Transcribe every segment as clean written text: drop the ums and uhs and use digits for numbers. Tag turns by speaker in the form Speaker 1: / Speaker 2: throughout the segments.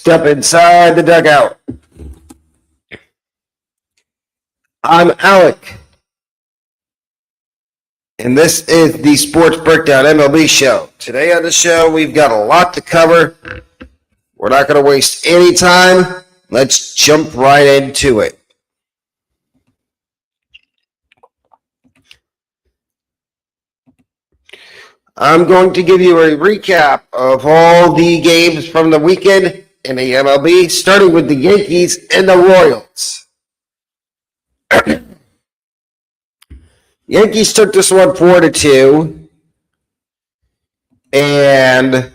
Speaker 1: Step inside the dugout. I'm Alec, and this is the Sports Breakdown MLB show. Today on the show, we've got a lot to cover. We're not going to waste any time. Let's jump right into it. I'm going to give you a recap of all the games from the weekend in the MLB, starting with the Yankees and the Royals. Yankees took this one 4-2, and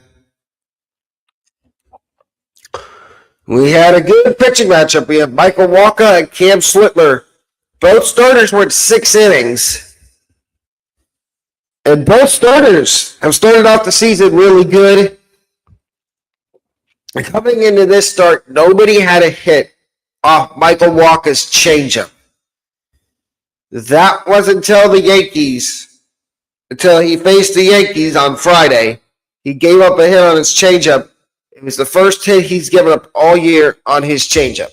Speaker 1: we had a good pitching matchup. We have Michael Wacha and Cam Slitler. Both starters went 6 innings. And both starters have started off the season really good. Coming into this start, nobody had a hit off Michael Wacha's changeup. That was until he faced the Yankees on Friday. He gave up a hit on his changeup. It was the first hit he's given up all year on his changeup.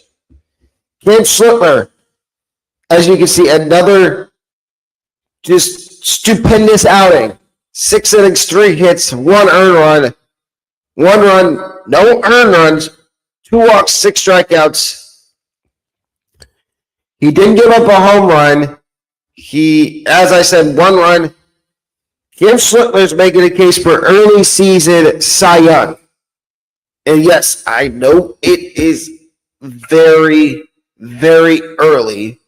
Speaker 1: Cam Slitler, as you can see, another just stupendous outing. 6 innings, 3 hits, 1 earned run. 1 run, no earned runs, 2 walks, 6 strikeouts. He didn't give up a home run. As I said, 1 run. Cam Slitler's making a case for early season Cy Young. And yes, I know it is very, very early.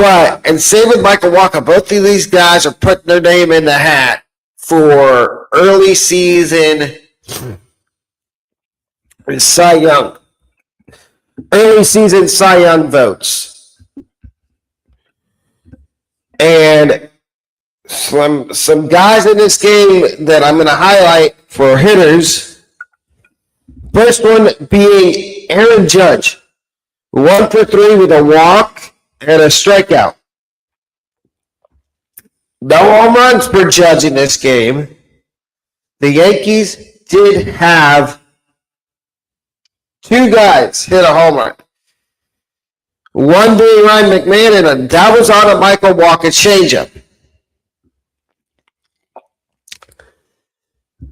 Speaker 1: And same with Michael Wacha, both of these guys are putting their name in the hat for early season Cy Young. Early season Cy Young votes. And some guys in this game that I'm going to highlight for hitters. First one being Aaron Judge. 1 for 3 with a walk and a strikeout. No home runs for Judge in this game. The Yankees did have 2 guys hit a home run. One being Ryan McMahon, and that was on a Michael Wacha changeup.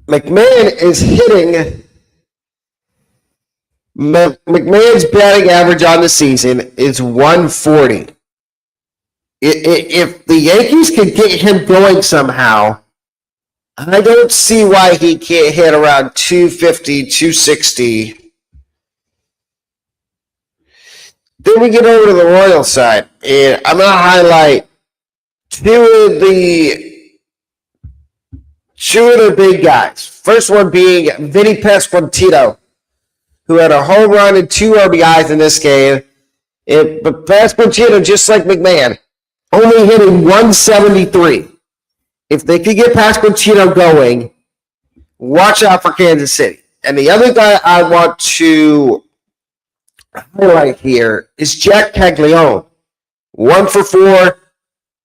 Speaker 1: McMahon is hitting. McMahon's batting average on the season is 140. If the Yankees can get him going somehow, I don't see why he can't hit around 250, 260. Then we get over to the Royals side, and I'm going to highlight two of the big guys. First one being Vinny Pasquantino, who had a home run and 2 RBIs in this game. But Pasquantino, just like McMahon, only hitting 173. If they could get Pasquantino going, watch out for Kansas City. And the other guy I want to highlight here is Jack Caglione. 1 for 4.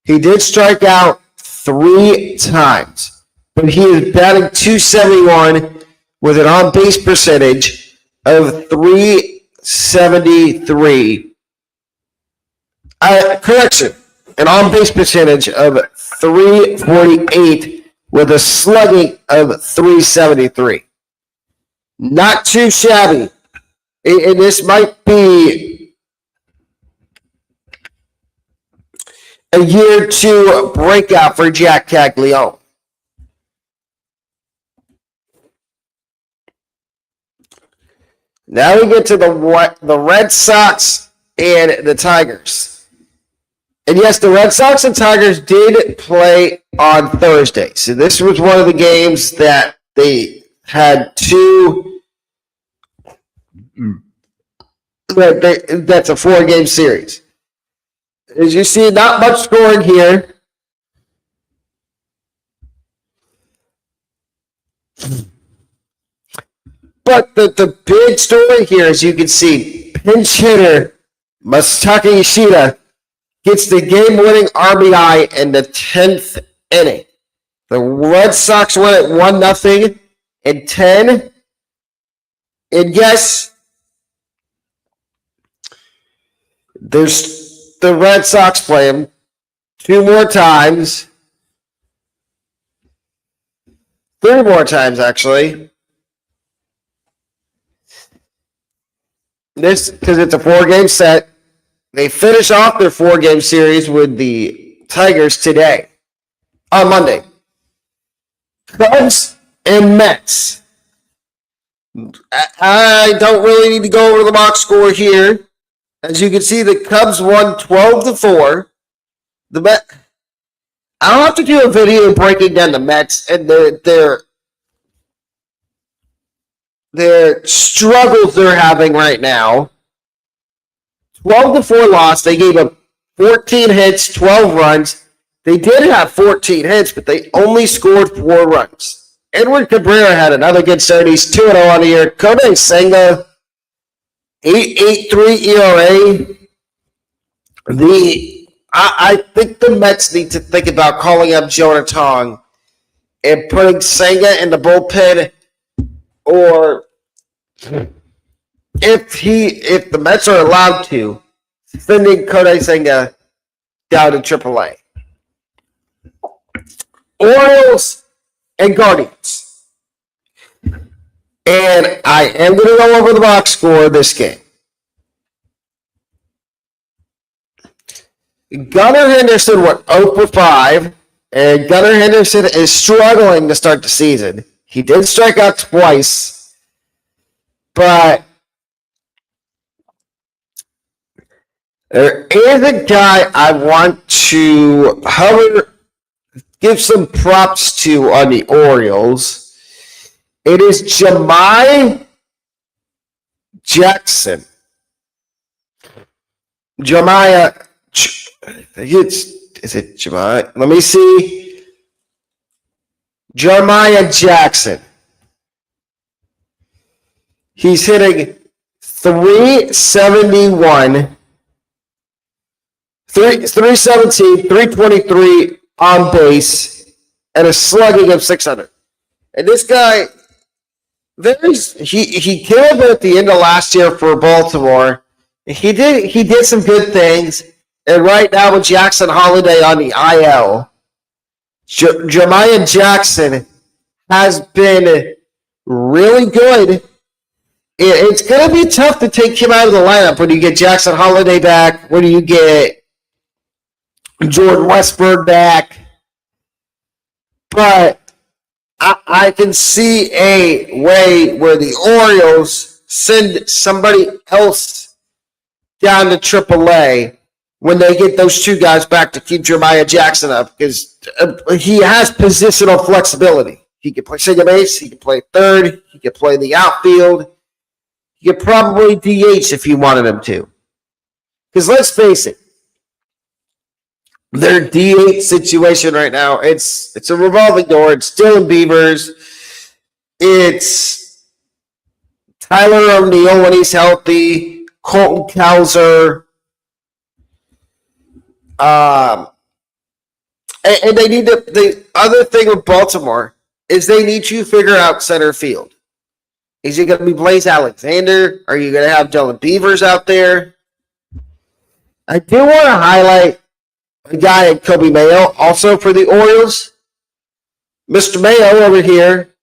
Speaker 1: He did strike out 3 times, but he is batting .271 with an on-base percentage of .373. Correction. An on-base percentage of .348 with a slugging of .373. Not too shabby. And this might be a year 2 breakout for Jack Caglione. Now we get to the Red Sox and the Tigers. And yes, the Red Sox and Tigers did play on Thursday. So this was one of the games that they had 2. That's a 4-game series. As you see, not much scoring here. But the big story here, as you can see, pinch hitter Masataka Yoshida gets the game-winning RBI in the 10th inning. The Red Sox win at 1-0 in 10. And yes, there's the Red Sox play him 2 more times. 3 more times, actually. This, because it's a 4-game set. They finish off their 4-game series with the Tigers today, on Monday. Cubs and Mets. I don't really need to go over the box score here. As you can see, the Cubs won 12-4. The Mets. I'll have to do a video breaking down the Mets and their struggles they're having right now. 12-4 loss. They gave up 14 hits, 12 runs. They did have 14 hits, but they only scored 4 runs. Edward Cabrera had another good start. He's 2-0 on the year. Kodai Senga, 8.83 ERA. I think the Mets need to think about calling up Jonah Tong and putting Senga in the bullpen, or if the Mets are allowed to, sending Kodai Senga down to AAA. Orioles and Guardians. And I am going to go over the box score of this game. Gunnar Henderson went 0-5, and Gunnar Henderson is struggling to start the season. He did strike out twice, but there is a guy I want to give some props to on the Orioles. It is Jeremiah Jackson. Is it Jeremiah? Let me see. Jeremiah Jackson. He's hitting 371, 317, 323 on base, and a slugging of 600. And this guy, he killed it at the end of last year for Baltimore. He did some good things. And right now with Jackson Holiday on the IL, Jeremiah Jackson has been really good. It's going to be tough to take him out of the lineup when you get Jackson Holiday back, when you get Jordan Westburg back. But I can see a way where the Orioles send somebody else down to AAA when they get those 2 guys back to keep Jeremiah Jackson up, because he has positional flexibility. He can play second base, he can play third, he can play the outfield. He could probably DH if you wanted him to. Because let's face it, their DH situation right now, it's a revolving door. It's Dylan Beavers. It's Tyler O'Neill when he's healthy. Colton Cowser. And they need to. The other thing with Baltimore is they need to figure out center field. Is it going to be Blaze Alexander? Are you going to have Dylan Beavers out there? I do want to highlight a guy at Kobe Mayo, also for the Orioles. Mr. Mayo over here,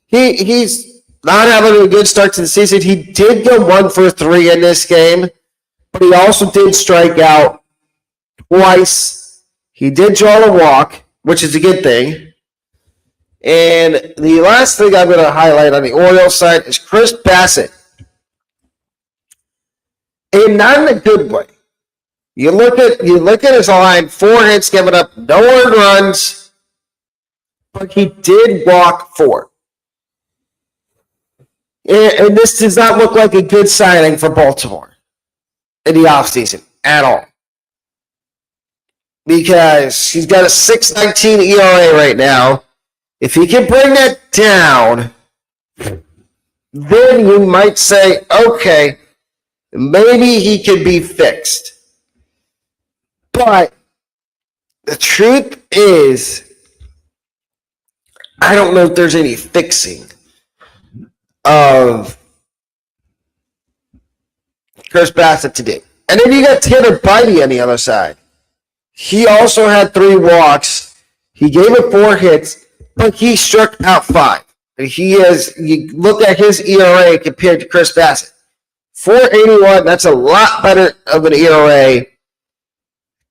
Speaker 1: he's not having a good start to the season. He did go 1-for-3 in this game, but he also did strike out twice. He did draw a walk, which is a good thing. And the last thing I'm going to highlight on the Orioles side is Chris Bassett. And not in a good way. You look at his line, 4 hits given up, no earned runs, but he did walk 4. And this does not look like a good signing for Baltimore in the offseason at all. Because he's got a 6.19 ERA right now. If he can bring that down, then you might say, okay, maybe he can be fixed. But the truth is, I don't know if there's any fixing of Chris Bassett to do. And then you got Tanner Bybee on the other side. He also had 3 walks. He gave up 4 hits, but he struck out 5. You look at his ERA compared to Chris Bassett. 4.81, that's a lot better of an ERA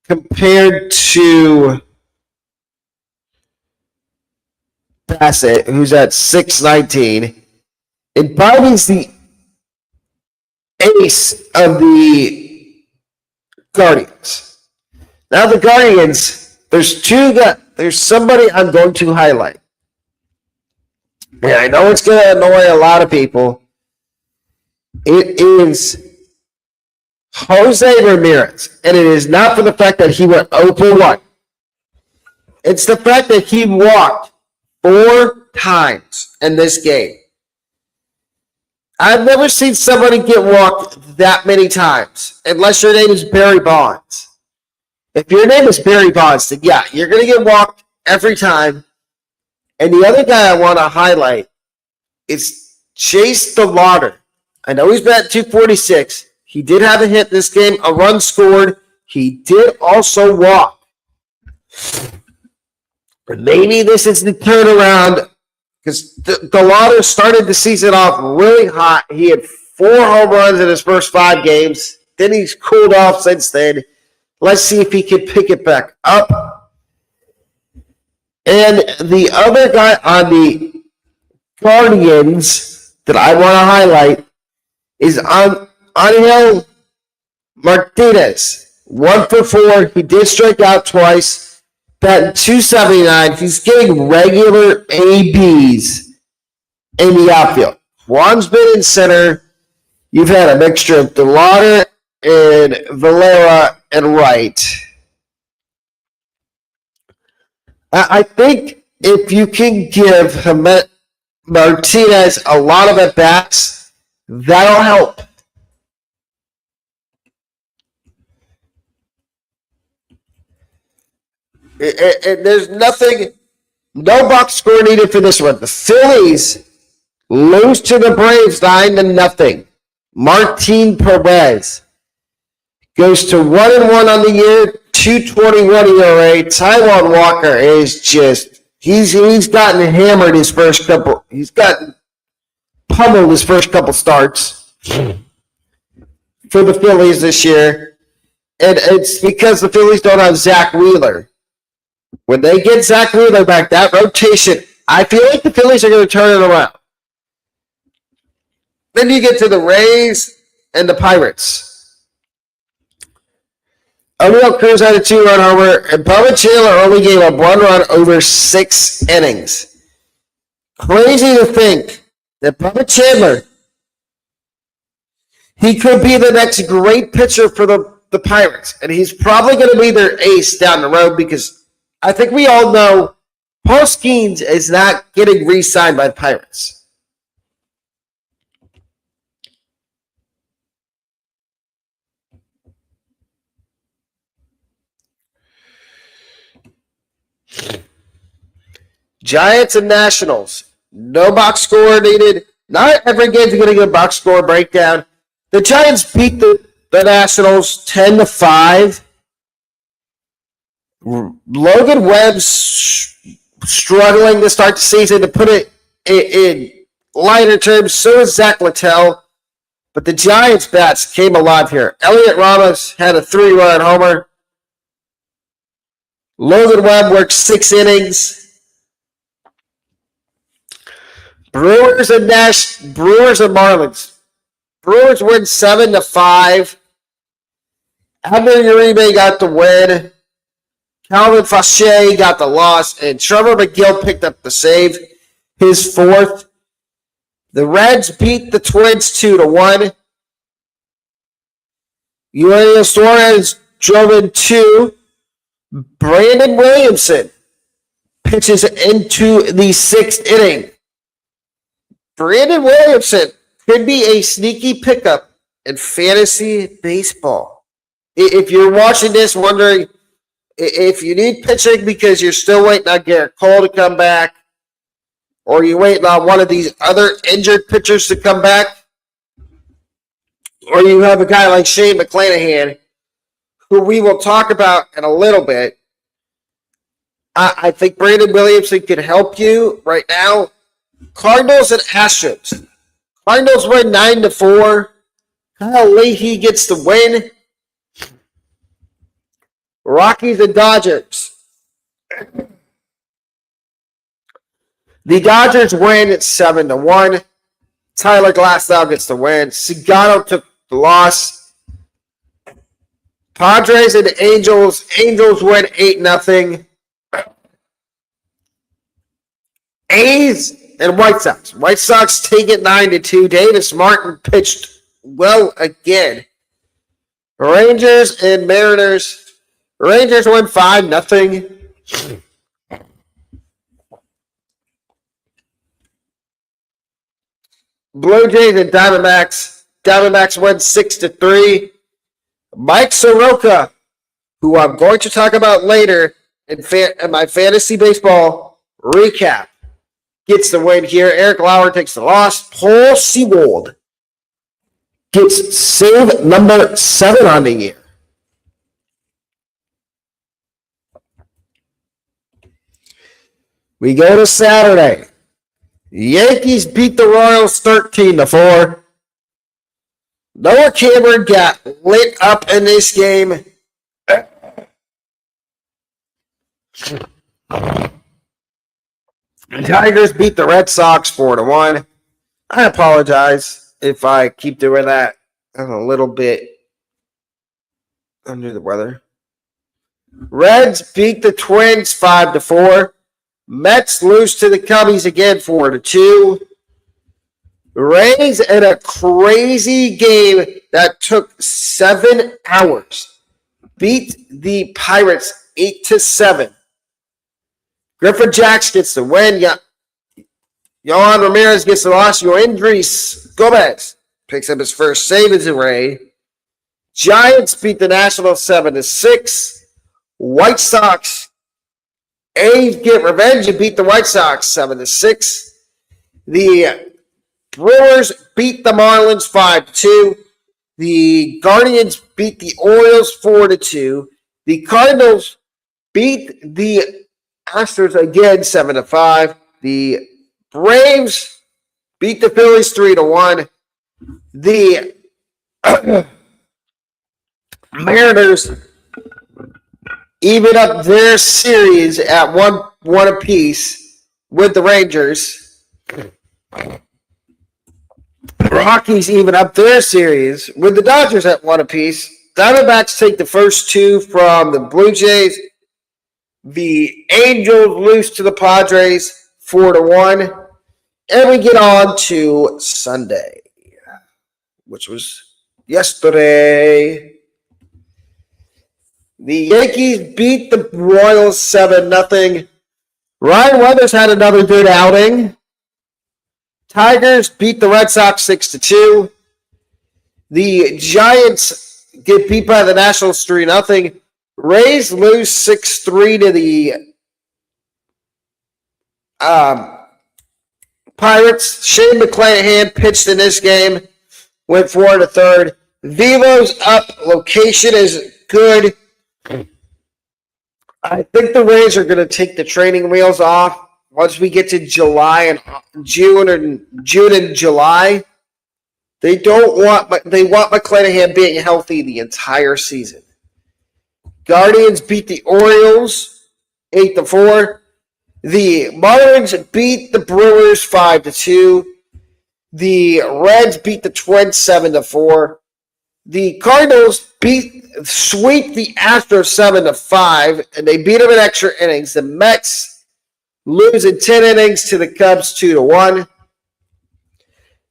Speaker 1: compared to Bassett, who's at 6.19. And Bybee's the ace of the Guardians. Now the Guardians, there's somebody I'm going to highlight. And I know it's going to annoy a lot of people. It is Jose Ramirez. And it is not for the fact that he went 0-1. It's the fact that he walked 4 times in this game. I've never seen somebody get walked that many times, unless your name is Barry Bonds. If your name is Barry Bonds, then yeah, you're going to get walked every time. And the other guy I want to highlight is Chase DeLauder. I know he's batting 246. He did have a hit this game, a run scored. He did also walk. But maybe this is the turnaround, because DeLauder started the season off really hot. He had 4 home runs in his first 5 games. Then he's cooled off since then. Let's see if he can pick it back up. And the other guy on the Guardians that I want to highlight is Angel Martinez. 1 for 4. He did strike out twice. Batting 279. He's getting regular ABs in the outfield. Juan's been in center. You've had a mixture of DeLauder and Valera and right. I think if you can give Martinez a lot of at-bats, that'll help. There's no box score needed for this one. The Phillies lose to the Braves 9-0. Martin Perez goes to 1-1 on the year, 2.21 ERA. Taijuan Walker is he's gotten hammered his first couple. He's gotten pummeled his first couple starts for the Phillies this year. And it's because the Phillies don't have Zach Wheeler. When they get Zach Wheeler back, that rotation, I feel like the Phillies are going to turn it around. Then you get to the Rays and the Pirates. O'Neill Cruz had a 2-run homer, and Bubba Chandler only gave up 1 run over 6 innings. Crazy to think that Bubba Chandler, he could be the next great pitcher for the Pirates, and he's probably going to be their ace down the road, because I think we all know Paul Skeens is not getting re-signed by the Pirates. Giants and Nationals. No box score needed. Not every game's going to get a box score breakdown. The Giants beat the Nationals 10-5. Logan Webb's struggling to start the season. To put it in lighter terms, so is Zach Littell. But the Giants' bats came alive here. Elliot Ramos had a 3-run homer. Logan Webb worked 6 innings. Brewers and Marlins. Brewers win 7-5. Abner Uribe got the win. Calvin Fauché got the loss, and Trevor McGill picked up the save, his 4th. The Reds beat the Twins 2-1. Eugenio Suarez drove in 2. Brandon Williamson pitches into the 6th inning. Brandon Williamson could be a sneaky pickup in fantasy baseball. If you're watching this wondering if you need pitching because you're still waiting on Garrett Cole to come back, or you're waiting on one of these other injured pitchers to come back, or you have a guy like Shane McClanahan, who we will talk about in a little bit. I think Brandon Williamson can help you right now. Cardinals and Astros. Cardinals win 9-4. Kyle Leahy gets the win. Rockies and Dodgers. The Dodgers win at 7-1. Tyler Glasnow gets the win. Cigano took the loss. Padres and Angels. Angels win 8-0. A's and White Sox. White Sox take it 9-2. Davis Martin pitched well again. Rangers and Mariners. Rangers win 5-0. Blue Jays and Diamondbacks. Diamondbacks win 6-3. Mike Soroka, who I'm going to talk about later in my fantasy baseball recap, gets the win here. Eric Lauer takes the loss. Paul Sewald gets save number 7 on the year. We go to Saturday. Yankees beat the Royals 13-4. Noah Cameron got lit up in this game. The Tigers beat the Red Sox 4-1. I apologize if I keep doing that. I'm a little bit under the weather. Reds beat the Twins 5-4. Mets lose to the Cubbies again 4-2. Rays in a crazy game that took 7 hours beat the Pirates 8-7. Griffin Jacks gets the win. Yohan Ramirez gets the loss. Yoendris Gomez picks up his first save as a Ray. Giants beat the Nationals 7-6. White Sox. A's get revenge and beat the White Sox 7-6. The Brewers beat the Marlins 5-2. The Guardians beat the Orioles 4-2. The Cardinals beat the Astros again 7-5. The Braves beat the Phillies 3-1. The Mariners even up their series at one apiece with the Rangers. Rockies even up their series with the Dodgers at 1 apiece. Diamondbacks take the first 2 from the Blue Jays. The Angels lose to the Padres 4-1. And we get on to Sunday, which was yesterday. The Yankees beat the Royals 7-0. Ryan Weathers had another good outing. Tigers beat the Red Sox 6-2. The Giants get beat by the Nationals 3-0. Rays lose 6-3 to the Pirates. Shane McClanahan pitched in this game. Went 4 1/3. Velo's up. Location is good. I think the Rays are going to take the training wheels off once we get to July and June and July. They want McClanahan being healthy the entire season. Guardians beat the Orioles 8-4. The Marlins beat the Brewers 5-2. The Reds beat the Twins 7-4. The Cardinals sweep the Astros 7-5, and they beat them in extra innings. The Mets lose in 10 innings to the Cubs 2-1.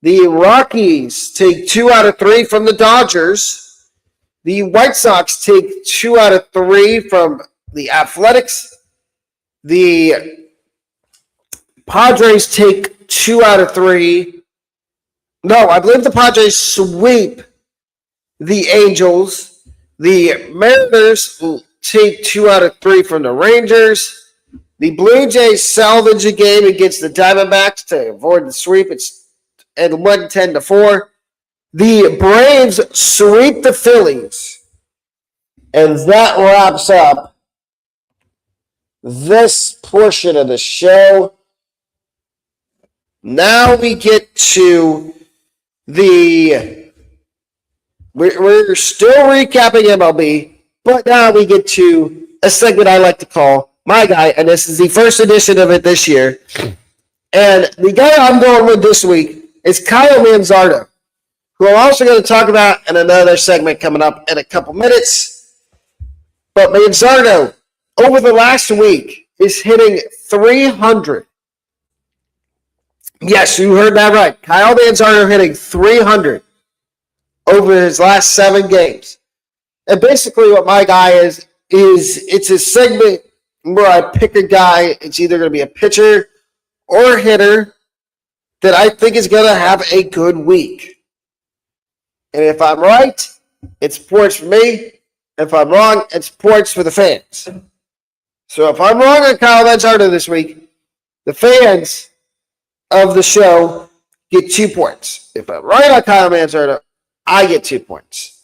Speaker 1: The Rockies take 2 out of 3 from the Dodgers. The White Sox take 2 out of 3 from the Athletics. The Padres take 2 out of 3. No, I believe the Padres sweep the Angels. The Mariners take 2 out of 3 from the Rangers. The Blue Jays salvage a game against the Diamondbacks to avoid the sweep. It's at 10-4. The Braves sweep the Phillies. And that wraps up this portion of the show. Now we get to we're still recapping MLB, but now we get to a segment I like to call My Guy, and this is the first edition of it this year. And the guy I'm going with this week is Kyle Manzardo, who I'm also going to talk about in another segment coming up in a couple minutes. But Manzardo, over the last week, is hitting 300. Yes, you heard that right. Kyle Manzardo hitting 300 over his last 7 games. And basically what My Guy is it's a segment where I pick a guy. It's either going to be a pitcher or a hitter that I think is going to have a good week. And if I'm right, it's points for me. If I'm wrong, it's points for the fans. So if I'm wrong on Kyle Manzardo this week, the fans of the show get 2 points. If I'm right on Kyle Manzardo, I get 2 points.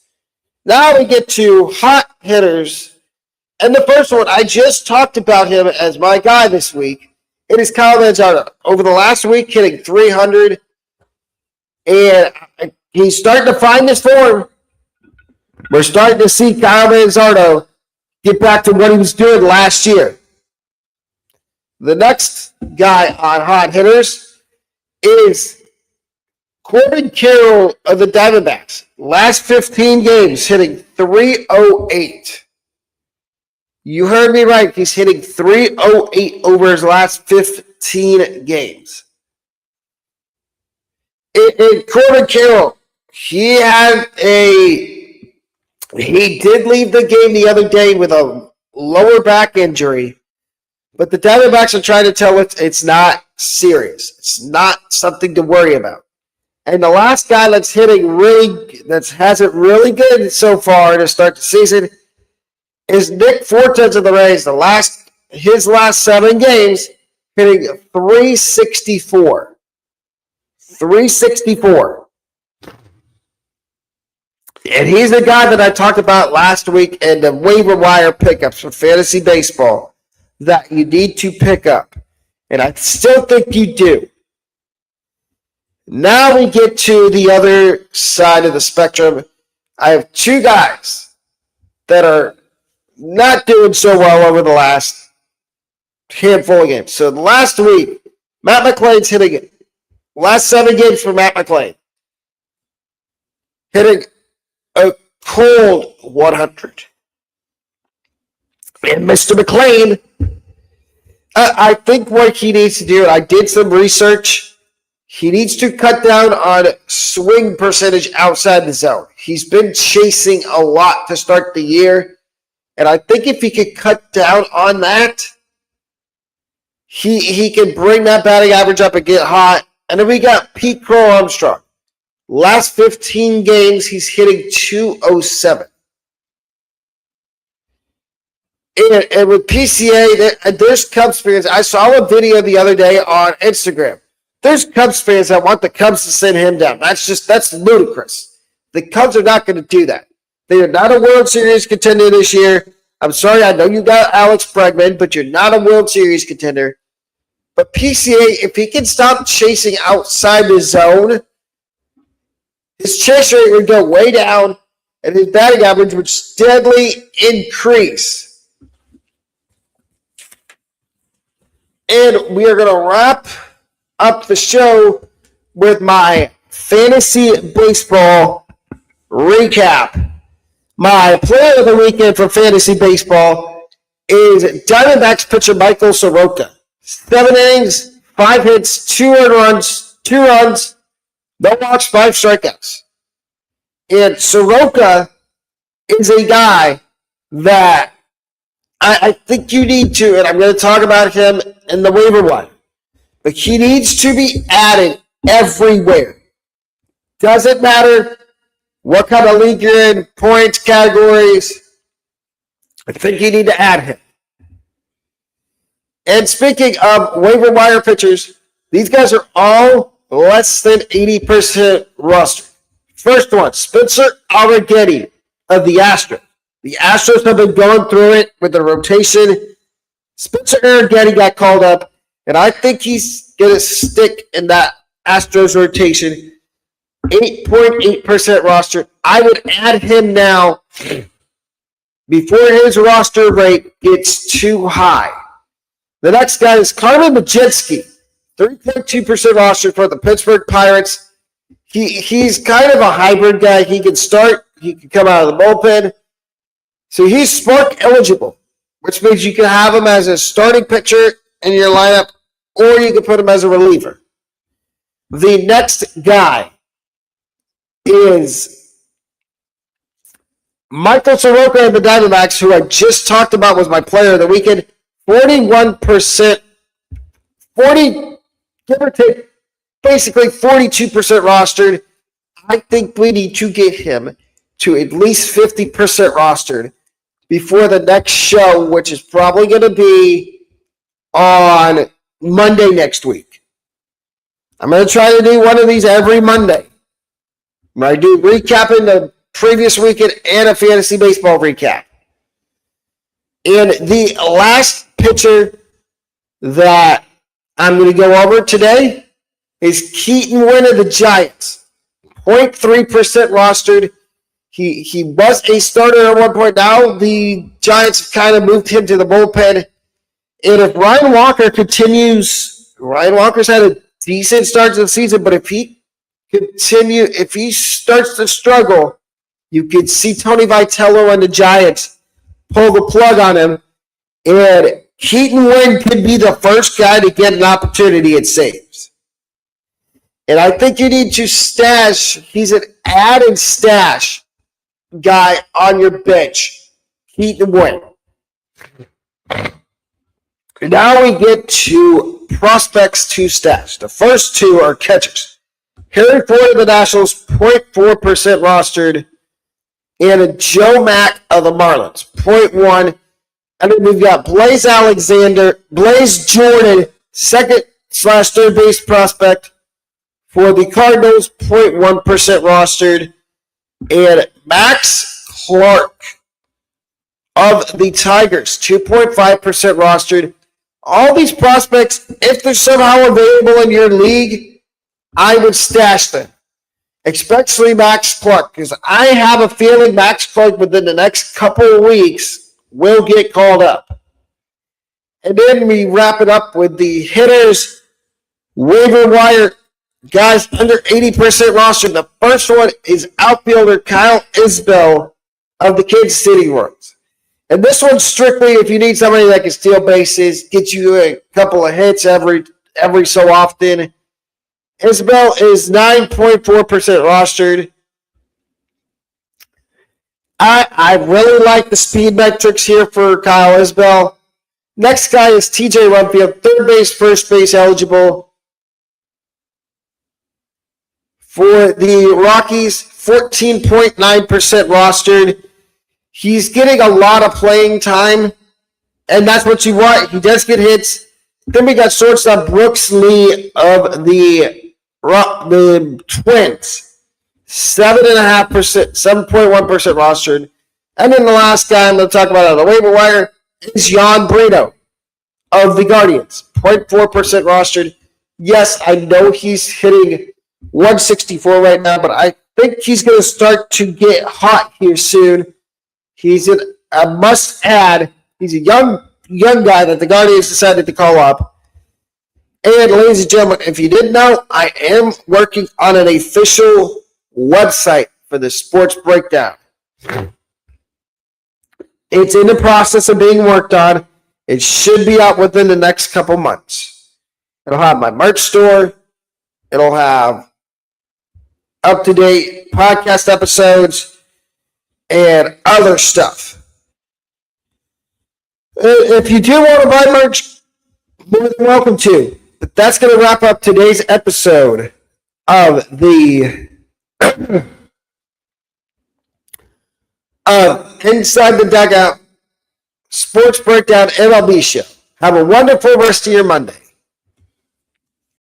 Speaker 1: Now we get to hot hitters. And the first one, I just talked about him as my guy this week. It is Kyle Manzardo. Over the last week, hitting 300. And he's starting to find his form. We're starting to see Kyle Manzardo get back to what he was doing last year. The next guy on hot hitters is Corbin Carroll of the Diamondbacks. Last 15 games, hitting 308. You heard me right. He's hitting 308 over his last 15 games. In Corbin Carroll, he did leave the game the other day with a lower back injury, but the Diamondbacks are trying to tell us it's not serious. It's not something to worry about. And the last guy that's has it really good so far to start the season is Nick Fortes of the Rays. His last 7 games, hitting 364. 364. And he's the guy that I talked about last week in the waiver wire pickups for fantasy baseball that you need to pick up. And I still think you do. Now we get to the other side of the spectrum. I have 2 guys that are not doing so well over the last handful of games. So last week, Matt McClain's hitting it. Last 7 games for Matt McClain. Hitting a cold 100. And Mr. McClain, I think what he needs to do, and I did some research, he needs to cut down on swing percentage outside the zone. He's been chasing a lot to start the year, and I think if he could cut down on that, he can bring that batting average up and get hot. And then we got Pete Crow Armstrong. Last 15 games, he's hitting 207. And with PCA, there's Cubs fans. I saw a video the other day on Instagram. There's Cubs fans that want the Cubs to send him down. That's ludicrous. The Cubs are not going to do that. They are not a World Series contender this year. I'm sorry, I know you got Alex Bregman, but you're not a World Series contender. But PCA, if he can stop chasing outside the zone, his chase rate would go way down, and his batting average would steadily increase. And we are going to wrap up the show with my fantasy baseball recap. My player of the weekend for fantasy baseball is Diamondbacks pitcher Michael Soroka. 7 innings, 5 hits, 2 earned runs, 2 runs, no walks, 5 strikeouts. And Soroka is a guy that I think you need to, and I'm going to talk about him in the waiver wire, but he needs to be added everywhere. Doesn't matter what kind of league you're in, points, categories. I think you need to add him. And speaking of waiver wire pitchers, these guys are all less than 80% roster. First one, Spencer Arrighetti of the Astros. The Astros have been going through it with the rotation. Spencer Arrighetti got called up, and I think he's going to stick in that Astros rotation. 8.8% roster. I would add him now before his roster rate gets too high. The next guy is Carmen Majewski, 3.2% roster for the Pittsburgh Pirates. He's kind of a hybrid guy. He can start. He can come out of the bullpen. So he's spark eligible, which means you can have him as a starting pitcher in your lineup, or you can put him as a reliever. The next guy is Michael Soroka of the Diamondbacks, who I just talked about was my player of the weekend. 41%, give or take, basically 42% rostered. I think we need to get him to at least 50% rostered before the next show, which is probably going to be on Monday next week. I'm going to try to do one of these every Monday. I do recapping the previous weekend and a fantasy baseball recap. And the last pitcher that I'm going to go over today is Keaton Wynn of the Giants. 0.3% rostered. He was a starter at one point. Now the Giants have kind of moved him to the bullpen. And if Ryan Walker continues, Ryan Walker's had a decent start to the season, but if he starts to struggle, you could see Tony Vitello and the Giants pull the plug on him, and Keaton Wynn could be the first guy to get an opportunity at saves. And I think you need to stash, he's an add and stash guy on your bench, Keaton Wynn. Now we get to prospects to stash. The first two are catchers. Harry Ford of the Nationals, 0.4% rostered, and Joe Mack of the Marlins, 0.1. And then we've got Blaze Jordan, second/third base prospect for the Cardinals, 0.1% rostered, and Max Clark of the Tigers, 2.5% rostered. All these prospects, if they're somehow available in your league, I would stash them, especially Max Clark, because I have a feeling Max Clark within the next couple of weeks will get called up. And then we wrap it up with the hitters, waiver wire, guys under 80% roster. The first one is outfielder Kyle Isbell of the Kansas City Royals. And this one's strictly if you need somebody that can steal bases, get you a couple of hits every so often. Isbell is 9.4% rostered. I really like the speed metrics here for Kyle Isbell. Next guy is TJ Rumfield, third base, first base eligible. For the Rockies, 14.9% rostered. He's getting a lot of playing time, and that's what you want. He does get hits. Then we got shortstop Brooks Lee of the Twins, 7.5%, 7.1% rostered. And then the last guy I'm going to talk about on the waiver wire is Jan Brito of the Guardians, 0.4% rostered. Yes, I know he's hitting 164 right now, but I think he's going to start to get hot here soon. He's a must-add. He's a young guy that the Guardians decided to call up. And ladies and gentlemen, if you didn't know, I am working on an official website for the Sports Breakdown. It's in the process of being worked on. It should be out within the next couple months. It'll have my merch store. It'll have up-to-date podcast episodes and other stuff. If you do want to buy merch, more than welcome to. But that's going to wrap up today's episode of the Inside the Dugout Sports Breakdown MLB Show. Have a wonderful rest of your Monday.